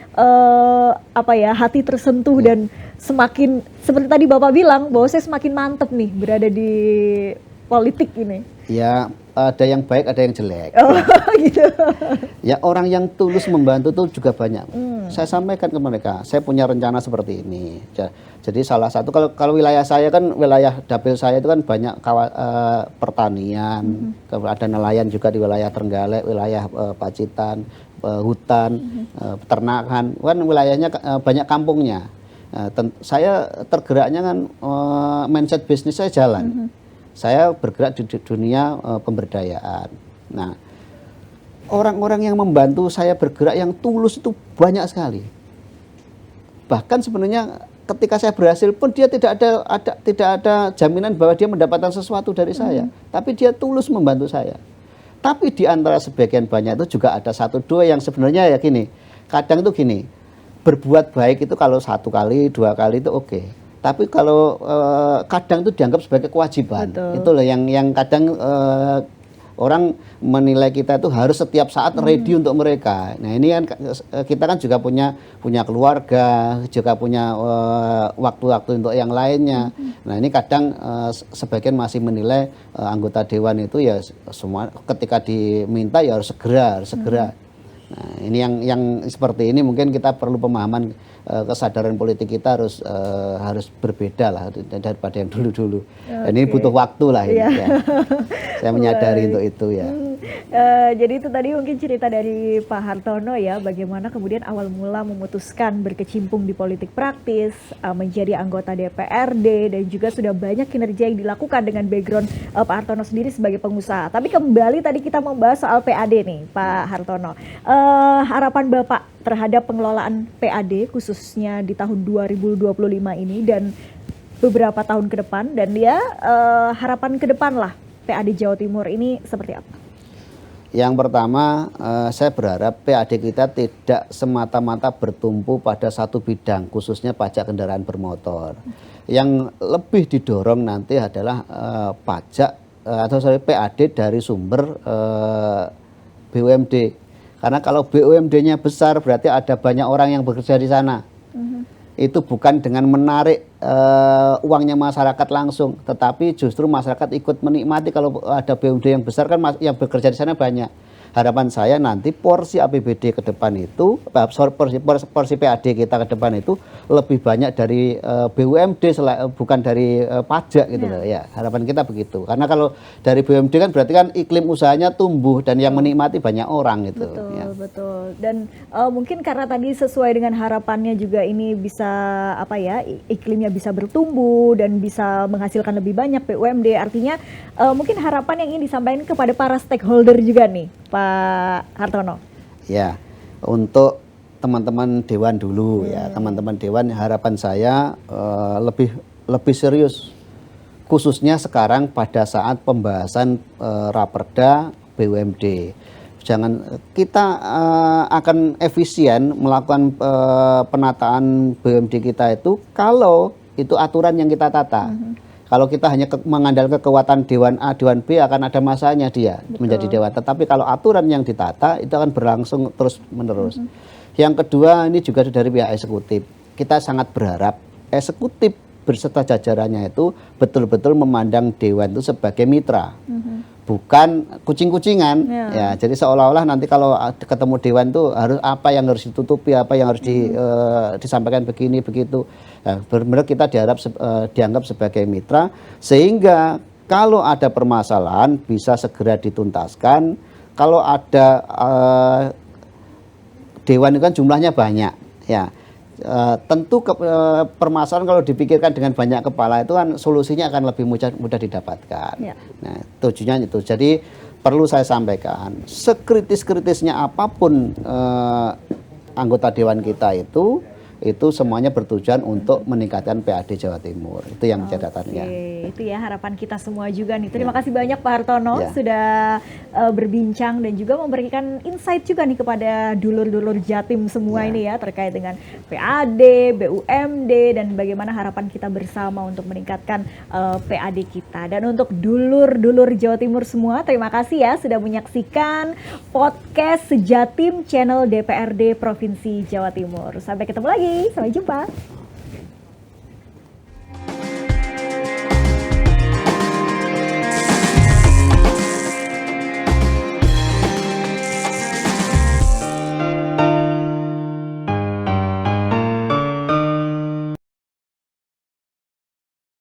hati tersentuh dan semakin seperti tadi Bapak bilang bahwa saya semakin mantep nih berada di politik ini. Ya, ada yang baik, ada yang jelek. Oh, gitu. Ya, orang yang tulus membantu itu juga banyak. Saya sampaikan ke mereka, saya punya rencana seperti ini. Jadi salah satu kalau wilayah saya kan, wilayah dapil saya itu kan banyak pertanian, ada nelayan juga di wilayah Trenggalek, wilayah Pacitan, hutan, peternakan, kan wilayahnya banyak kampungnya. Saya tergeraknya kan mindset bisnis saya jalan. Saya bergerak di dunia pemberdayaan. Nah, orang-orang yang membantu saya bergerak yang tulus itu banyak sekali. Bahkan sebenarnya ketika saya berhasil pun dia tidak ada jaminan bahwa dia mendapatkan sesuatu dari saya, tapi dia tulus membantu saya. Tapi di antara sebagian banyak itu juga ada satu dua yang sebenarnya ya gini, kadang itu gini, berbuat baik itu kalau 1 kali, 2 kali itu oke. Tapi kalau kadang itu dianggap sebagai kewajiban. Betul. Itu loh yang kadang orang menilai kita itu harus setiap saat ready untuk mereka. Nah ini kan kita kan juga punya keluarga, juga punya waktu-waktu untuk yang lainnya. Nah ini kadang sebagian masih menilai anggota dewan itu ya semua ketika diminta ya harus segera. Nah ini yang seperti ini mungkin kita perlu pemahaman, kesadaran politik kita harus berbeda lah daripada yang dulu-dulu. Dan ini butuh waktu lah ini. Ya. Saya menyadari untuk itu ya. Jadi itu tadi mungkin cerita dari Pak Hartono ya, bagaimana kemudian awal mula memutuskan berkecimpung di politik praktis, menjadi anggota DPRD, dan juga sudah banyak kinerja yang dilakukan dengan background Pak Hartono sendiri sebagai pengusaha. Tapi kembali tadi kita membahas soal PAD nih Pak Hartono. Harapan Bapak terhadap pengelolaan PAD khususnya di tahun 2025 ini dan beberapa tahun ke depan, dan harapan ke depan lah PAD Jawa Timur ini seperti apa? Yang pertama, saya berharap PAD kita tidak semata-mata bertumpu pada satu bidang, khususnya pajak kendaraan bermotor. Yang lebih didorong nanti adalah pajak PAD dari sumber BUMD. Karena kalau BUMD-nya besar berarti ada banyak orang yang bekerja di sana. Itu bukan dengan menarik uangnya masyarakat langsung, tetapi justru masyarakat ikut menikmati. Kalau ada BUMD yang besar kan yang bekerja di sana banyak. Harapan saya nanti porsi APBD ke depan itu, porsi PAD kita ke depan itu lebih banyak dari BUMD bukan dari pajak gitu loh ya. Harapan kita begitu. Karena kalau dari BUMD kan berarti kan iklim usahanya tumbuh dan yang menikmati banyak orang gitu. Betul, ya. betul. Dan mungkin karena tadi sesuai dengan harapannya juga ini bisa iklimnya bisa bertumbuh dan bisa menghasilkan lebih banyak BUMD. Artinya mungkin harapan yang ingin disampaikan kepada para stakeholder juga nih, Pak Hartono. Ya, untuk teman-teman Dewan dulu ya, teman-teman Dewan, harapan saya lebih serius, khususnya sekarang pada saat pembahasan Raperda BUMD. Jangan kita akan efisien melakukan penataan BUMD kita itu kalau itu aturan yang kita tata. Kalau kita hanya mengandalkan kekuatan Dewan A, Dewan B akan ada masanya dia menjadi dewan. Tetapi kalau aturan yang ditata itu akan berlangsung terus menerus. Yang kedua ini juga dari pihak eksekutif. Kita sangat berharap eksekutif berserta jajarannya itu betul-betul memandang dewan itu sebagai mitra. Bukan kucing-kucingan ya. Jadi seolah-olah nanti kalau ketemu dewan itu harus apa yang harus ditutupi, apa yang harus disampaikan begini begitu. Nah, benar-benar kita dianggap sebagai mitra sehingga kalau ada permasalahan bisa segera dituntaskan. Kalau ada dewan itu kan jumlahnya banyak ya. Tentu permasalahan kalau dipikirkan dengan banyak kepala itu kan solusinya akan lebih mudah didapatkan. Ya. Nah, tujuannya itu. Jadi perlu saya sampaikan, sekritis-kritisnya apapun anggota dewan kita itu semuanya bertujuan untuk meningkatkan PAD Jawa Timur. Itu yang catatannya. Itu ya harapan kita semua juga nih. Terima kasih banyak Pak Hartono sudah berbincang dan juga memberikan insight juga nih kepada dulur-dulur Jatim semua ini ya terkait dengan PAD, BUMD dan bagaimana harapan kita bersama untuk meningkatkan PAD kita. Dan untuk dulur-dulur Jawa Timur semua, terima kasih ya sudah menyaksikan podcast Sejatim channel DPRD Provinsi Jawa Timur. Sampai ketemu lagi. Sampai jumpa.